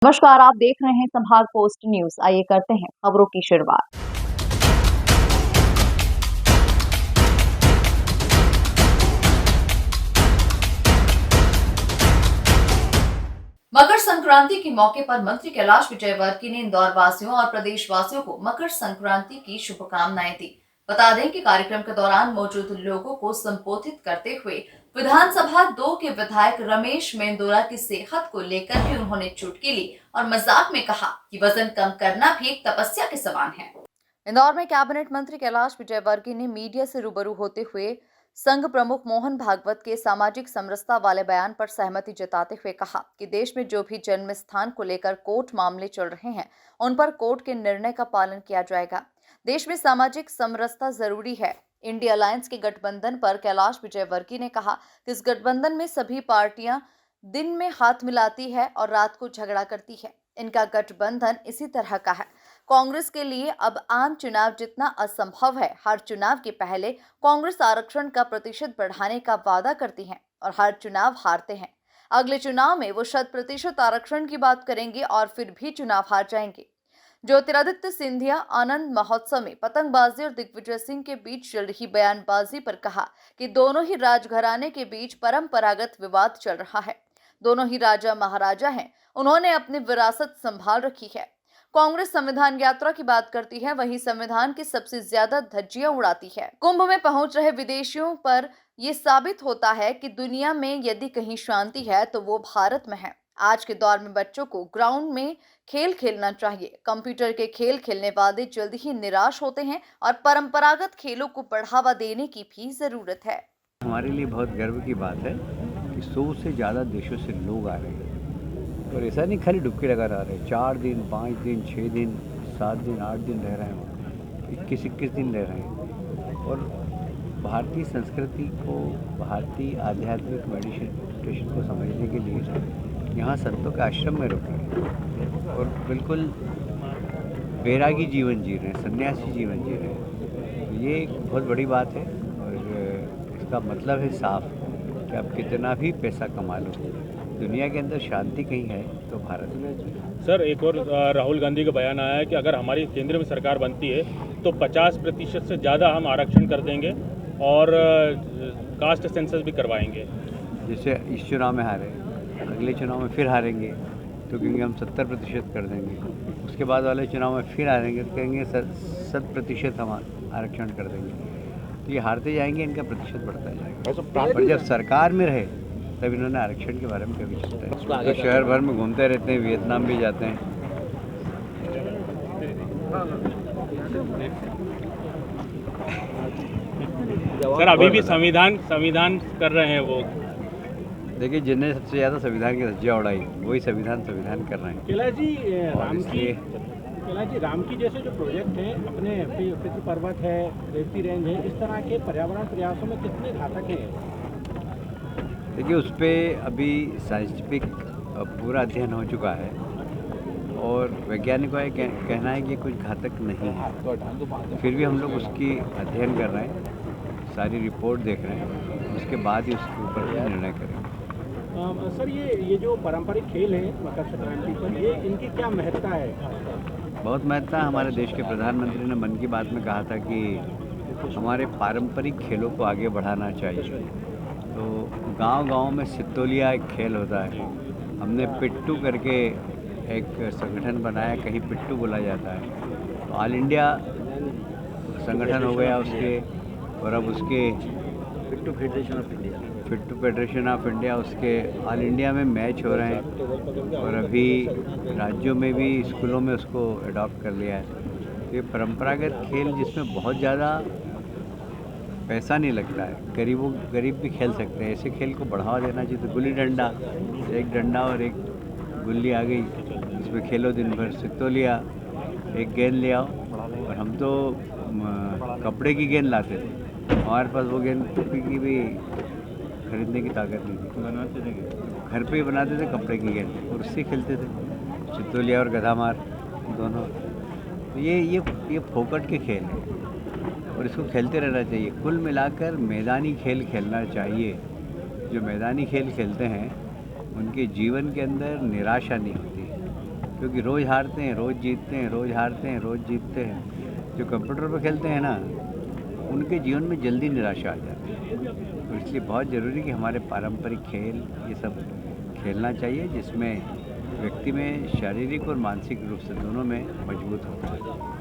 नमस्कार, आप देख रहे हैं संभाग पोस्ट न्यूज। आइए करते हैं खबरों की शुरुआत। मकर संक्रांति के मौके पर मंत्री कैलाश विजयवर्गीय ने इंदौर वासियों और प्रदेशवासियों को मकर संक्रांति की शुभकामनाएं दी। बता दें कि कार्यक्रम के दौरान मौजूद लोगों को संबोधित करते हुए विधानसभा 2 के विधायक रमेश मेंदोरा की सेहत को लेकर भी उन्होंने चुटकी ली और मजाक में कहा कि वजन कम करना भी एक तपस्या के समान है। इंदौर में कैबिनेट मंत्री कैलाश विजयवर्गीय ने मीडिया से रूबरू होते हुए संघ प्रमुख मोहन भागवत के सामाजिक समरसता वाले बयान पर सहमति जताते हुए कहा कि देश में जो भी जन्म स्थान को लेकर कोर्ट मामले चल रहे हैं उन पर कोर्ट के निर्णय का पालन किया जाएगा। देश में सामाजिक समरसता जरूरी है। इंडिया अलायंस के गठबंधन पर कैलाश विजयवर्गीय ने कहा कि इस गठबंधन में सभी पार्टियां दिन में हाथ मिलाती है और रात को झगड़ा करती है। इनका गठबंधन इसी तरह का है। कांग्रेस के लिए अब आम चुनाव जितना असंभव है। हर चुनाव के पहले कांग्रेस आरक्षण का प्रतिशत बढ़ाने का वादा करती है और हर चुनाव हारते हैं। अगले चुनाव में वो 100% आरक्षण की बात करेंगे और फिर भी चुनाव हार जाएंगे। ज्योतिरादित्य सिंधिया आनंद महोत्सव में पतंगबाजी और दिग्विजय सिंह के बीच चल रही बयानबाजी पर कहा कि दोनों ही राजघराने के बीच परंपरागत विवाद चल रहा है। दोनों ही राजा महाराजा हैं, उन्होंने अपनी विरासत संभाल रखी है। कांग्रेस संविधान यात्रा की बात करती है, वहीं संविधान की सबसे ज्यादा धज्जियां उड़ाती है। कुंभ में पहुंच रहे विदेशियों पर यह साबित होता है कि दुनिया में यदि कहीं शांति है तो वो भारत में है। आज के दौर में बच्चों को ग्राउंड में खेल खेलना चाहिए। कंप्यूटर के खेल खेलने वाले जल्द ही निराश होते हैं और परंपरागत खेलों को बढ़ावा देने की भी जरूरत है। हमारे लिए बहुत गर्व की बात है कि 100 से ज़्यादा देशों से लोग आ रहे हैं और ऐसा नहीं खाली डुबकी लगा रहे हैं। 4 दिन 5 दिन 6 दिन 7 दिन 8 दिन रह रहे हैं, 21 दिन रह रहे हैं और भारतीय संस्कृति को, भारतीय आध्यात्मिक मेडिटेशन को समझने के लिए यहाँ संतों के आश्रम में रुके हैं और बिल्कुल बैरागी जीवन जी रहे हैं, सन्यासी जीवन जी रहे हैं। ये एक बहुत बड़ी बात है और इसका मतलब है साफ कि आप कितना भी पैसा कमा लो, दुनिया के अंदर शांति कहीं है तो भारत में। सर, एक और राहुल गांधी का बयान आया है कि अगर हमारी केंद्र में सरकार बनती है तो 50% से ज़्यादा हम आरक्षण कर देंगे और कास्ट सेंसस भी करवाएंगे। जैसे इस चुनाव में हारे, अगले चुनाव में फिर हारेंगे तो क्योंकि हम 70% कर देंगे, उसके बाद वाले चुनाव में फिर हारेंगे तो कहेंगे 100% हम आरक्षण कर देंगे। तो ये हारते जाएंगे, इनका प्रतिशत बढ़ता जाएगा। पर जब सरकार में रहे तब इन्होंने आरक्षण के बारे में कभी सोचा है। तो शहर भर में घूमते रहते हैं, वियतनाम भी जाते हैं। सर, अभी भी संविधान कर रहे हैं वो। देखिए, जिन्हें सबसे ज़्यादा संविधान की धज्जियां उड़ाई वही संविधान कर रहे हैं। कैलाश जी, राम की जैसे जो प्रोजेक्ट हैं, अपने पितृ पर्वत है, रेवती रेंज है, इस तरह के पर्यावरण प्रयासों में कितने घातक हैं? देखिए, उस पर अभी साइंटिफिक पूरा अध्ययन हो चुका है और वैज्ञानिकों का कहना है कि कुछ घातक नहीं है। फिर भी हम लोग उसकी अध्ययन कर रहे हैं, सारी रिपोर्ट देख रहे हैं, उसके बाद ही उसके ऊपर निर्णय करेंगे। सर, ये जो पारंपरिक खेल है मकर संक्रांति पर, ये इनकी क्या महत्ता है? बहुत महत्ता है। हमारे देश के प्रधानमंत्री ने मन की बात में कहा था कि हमारे पारंपरिक खेलों को आगे बढ़ाना चाहिए। तो गांव-गांव में सितोलिया एक खेल होता है। हमने पिट्टू करके एक संगठन बनाया, कहीं पिट्टू बोला जाता है। तो ऑल इंडिया संगठन हो गया उसके, और अब उसके पिट्टू फेडरेशन ऑफ इंडिया उसके ऑल इंडिया में मैच हो रहे हैं और अभी राज्यों में भी, स्कूलों में उसको अडॉप्ट कर लिया है। तो ये परंपरागत खेल जिसमें बहुत ज़्यादा पैसा नहीं लगता है, गरीब भी खेल सकते हैं, ऐसे खेल को बढ़ावा देना चाहिए। तो गुल्ली डंडा, एक डंडा और एक गुल्ली आ गई, इसमें खेलो दिन भर। सितोलिया, एक गेंद ले आओ, और हम तो कपड़े की गेंद लाते थे, हमारे पास वो गेंद की भी खरीदने की ताकत नहीं थी, बनाते थे घर पे ही बनाते थे कपड़े की गेंद और उससे खेलते थे, सितोलिया और गधामार दोनों। तो ये फोकट के खेल हैं और इसको खेलते रहना चाहिए। कुल मिलाकर मैदानी खेल खेलना चाहिए। जो मैदानी खेल खेलते हैं उनके जीवन के अंदर निराशा नहीं होती, क्योंकि रोज़ हारते हैं, रोज़ जीतते हैं, रोज़ हारते हैं, रोज़ जीतते हैं। जो कंप्यूटर पर खेलते हैं ना, उनके जीवन में जल्दी निराशा आ जाती है। तो इसलिए बहुत ज़रूरी कि हमारे पारंपरिक खेल ये सब खेलना चाहिए, जिसमें व्यक्ति में शारीरिक और मानसिक रूप से दोनों में मजबूत होता है।